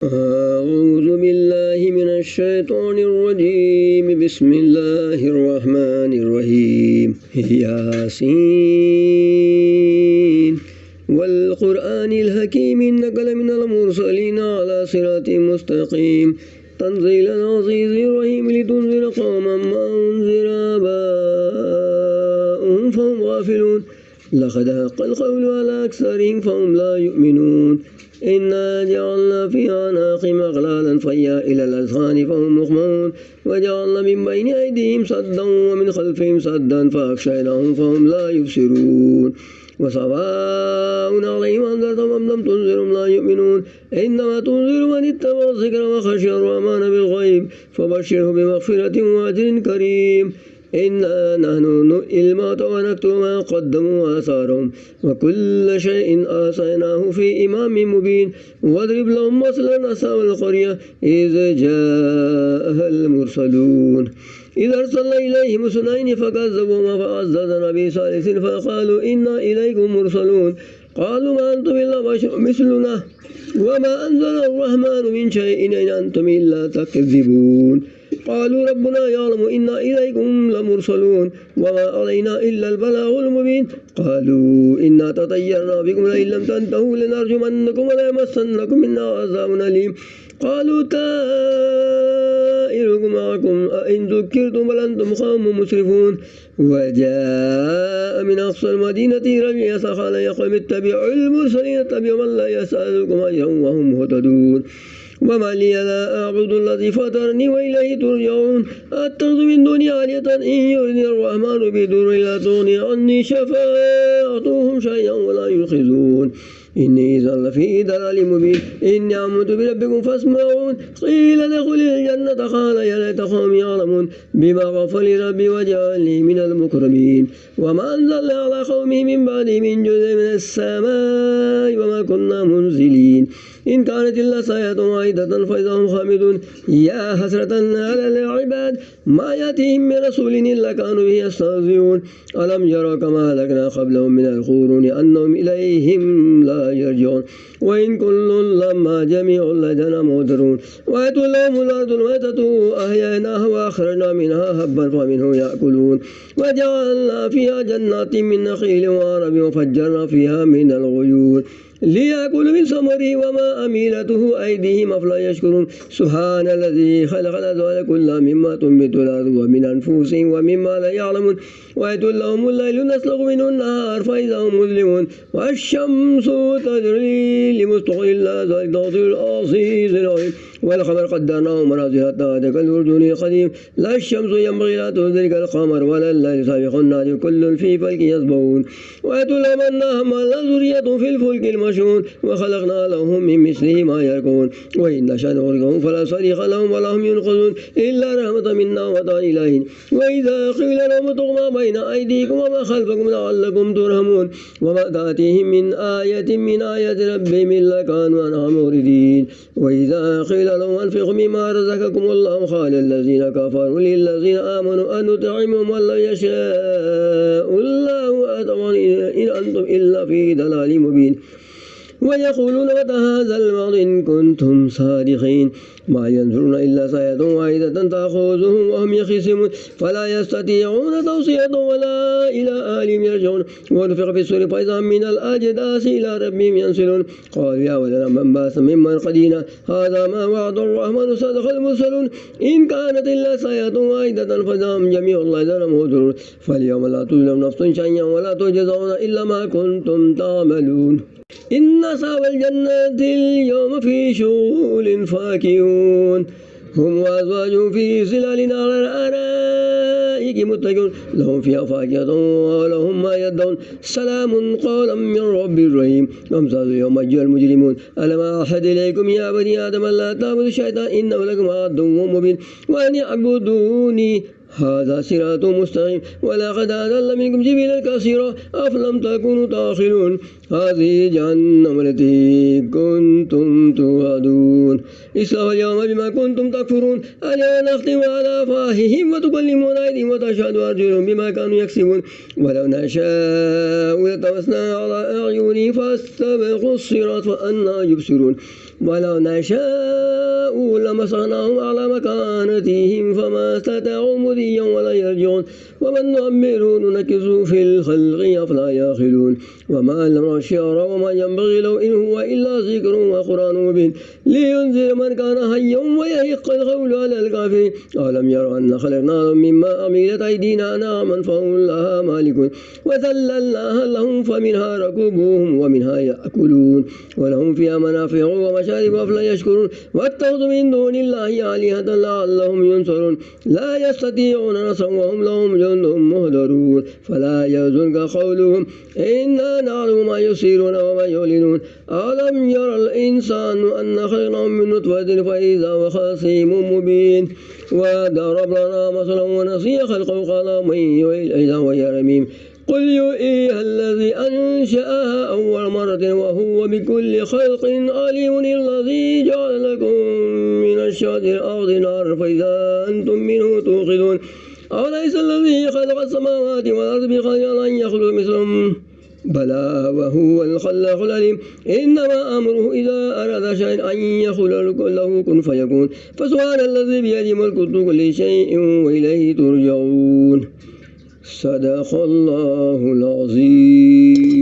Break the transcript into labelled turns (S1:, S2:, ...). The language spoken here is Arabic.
S1: أعوذ بالله من الشيطان الرجيم. بسم الله الرحمن الرحيم. ياسين والقرآن الحكيم إنك لمن المرسلين على صراط مستقيم تنزيل العزيز الرحيم لتنذر قوما ما أنذر آباؤهم فهم غافلون لقد حق القول على أكثرهم فهم لا يؤمنون إنا جعلنا في أعناقهم أغلالا فهي إلى الأذقان فهم مقمحون وجعلنا من بين أيديهم سدا ومن خلفهم سدا فأغشيناهم فهم لا يبصرون وسواء عليهم أنذرتهم أم لم تنذرهم لا يؤمنون إنما تنذر من اتبع الذكر وخشي الرحمن بالغيب فبشره بمغفرة وأجر كريم. إنا نحن نحيي الموتى ونكتب ما قدموا وآثارهم وكل شيء أحصيناه في إمام مبين. واضرب لهم مثلا أصحاب القرية إذ جاءها المرسلون إذ أرسلنا إليهم اثنين فكذبوهما فعززنا بثالث فقالوا إنا إليكم مرسلون قالوا ما أنتم إلا بشر مثلنا وما أنزل الرحمن من شيء إن أنتم إلا تكذبون. قالوا ربنا يعلم إنا إليكم لمرسلون وما علينا إلا البلاغ المبين. قالوا إنا تطيرنا بكم لئن لم تنتهوا لنرجمنكم وليمسنكم منا عذاب أليم. قالوا طائركم معكم أئن ذكرتم بل أنتم قوم مسرفون. وجاء من أقصى المدينة رجل يسعى قال يا قوم اتبعوا المرسلين اتبعوا من لا يسألكم أجرا وهم مهتدون. وما لي لا أعبد الذي فطرني وإليه ترجعون أتخذ من دونه آلهة إن يردني الرحمن بضر لا تغني عني شفاعتهم شيئا ولا ينقذون إني إذا لفي ضلال مبين. إني آمنت بربكم فاسمعون. قيل ادخل الجنة قال يا ليت قومي يعلمون بما غفر لي ربي وجعلني من المكرمين. وما أنزلنا على قومه من بعده من جزء من السماء وما كنا منزلين إن كانت إلا صيحة واحدة فإذا هم خامدون. يا حسرة على العباد ما يأتيهم من رسول إلا كانوا به يستهزئون. ألم يروا كما أهلكنا قبلهم من القرون أنهم إليهم لا يرجعون وإن كل لما جميع لدينا محضرون. وأتوا لهم الأرض الميتة أحييناها وأخرجنا منها حبا فمنه يأكلون. وجعلنا فيها جنات من نخيل وعنب وفجرنا فيها من العيون ليأكلوا من ثمره وما أميلته أيديهم أفلا يشكرون. سبحان الذي خلق الأزواج كلها مما تنبت الأرض ومن أنفسهم ومما لا يعلمون. وأتوا لهم الليل نسلخ منه النهار فإذا هم مظلمون. والشمس تجري لمستقر لها ذلك تقدير العزيز العليم. والقمر قدرناه منازل حتى عاد كالأرجون القديم. لا الشمس ينبغي لا تدرك القمر ولا الليل سابق النهار كل في فلك يسبحون. وأتوا لهم أنهم على ذرية في الفلك المشحون وخلقنا لهم من مثله ما يركبون. وإن نشأ نغرقهم فلا صريخ لهم ولا هم ينقذون إلا رحمة منا ومتاعا إلى حين. وإذا قيل لهم اتقوا ما بين أيديكم وما خلفكم لعلكم ترحمون وما تأتيهم من آية من آيات ربهم إلا كانوا عنها معرضين. وإذا قيل لهم أنفقوا مما رزقكم الله قال الذين كفروا للذين آمنوا أن نطعمهم ولا يشاء الله أطعمهم إن أنتم إلا في ضلال مبين. ويقولون متى هذا الوعد إن كنتم صادقين ما ينظرون إلا صيحة واحدة تأخذهم وهم يخصمون فلا يستطيعون توصية ولا إلى أهلهم يرجعون. ونفخ في الصور فإذا هم من الأجداث إلى ربهم ينسلون. قالوا يا ويلنا من بعث من مرقدنا هذا ما وعد الرحمن صدق المرسلون إن كانت إلا صيحة واحدة فإذا هم جميع لدينا محضرون. فاليوم لا تظلم نفس شيئا ولا تجزون إلا ما كنتم تعملون. إن أصحاب الجنة اليوم في شغل فاكهون هم وأزواجهم في ظلال على الأرائك متكئون لهم فيها فاكهة ولهم ما يدعون سلام قولا من رب رحيم. وامتازوا اليوم أيها المجرمون ألم أعهد إليكم يا بني آدم لا تعبدوا الشيطان إنه لكم عدو مبين وأن اعبدوني هذا صراط مستقيم. ولقد أضل منكم جبلا كثيرا أفلم تكونوا تعقلون. هذه جهنم التي كنتم توعدون اصلوها اليوم بما كنتم تكفرون. اليوم نختم على أفواههم وتكلمنا أيديهم وتشهد أرجلهم بما كانوا يكسبون. ولو نشاء لطمسنا على أعينهم فاستبقوا الصراط فأنى يبصرون. ولو نشاء شاءوا لمسخناهم على مكانتهم فما استطاعوا مضيا ولا يرجعون ومن نعمره ننكسه في الخلق أفلا يعقلون وما علمناه الشعر وما ينبغي له إن هو إلا ذكر وقرآن مبين لينذر من كان حيا ويحق القول على الكافرين ألم يروا أن خلقنا مما عملت أيدينا أنعاما فهم لها مالكون وذللناها لهم فمنها ركوبهم ومنها يأكلون ولهم فيها منافع ومشارب أفلا يشكرون واتخذوا من دون الله آلهة لعلهم ينصرون لا يستطيعون نصرا وهم لهم جند مهدرون فلا يحزنك قولهم إنا نعلم ما يسرون وما يعلنون ألم يرى الإنسان أن خلقناه من نطفة فإذا هو خصيم مبين وضرب لنا مثلا ونسي خلقه قال من يحيي العظام وهي رميم قل يحييها الذي أنشأها أول مرة وهو بكل خلق عليم الذي جعل لكم من الشجر الأرض نارا فإذا أنتم منه توقدون أوليس الذي خلق السماوات والأرض بقادر أن يخلق مثلهم بلى وهو الخلاق العليم إنما أمره إذا أراد شيئا أن يقول له كن فيكون فسبحان الذي بيده ملك كل شيء وإليه ترجعون صدق الله العظيم.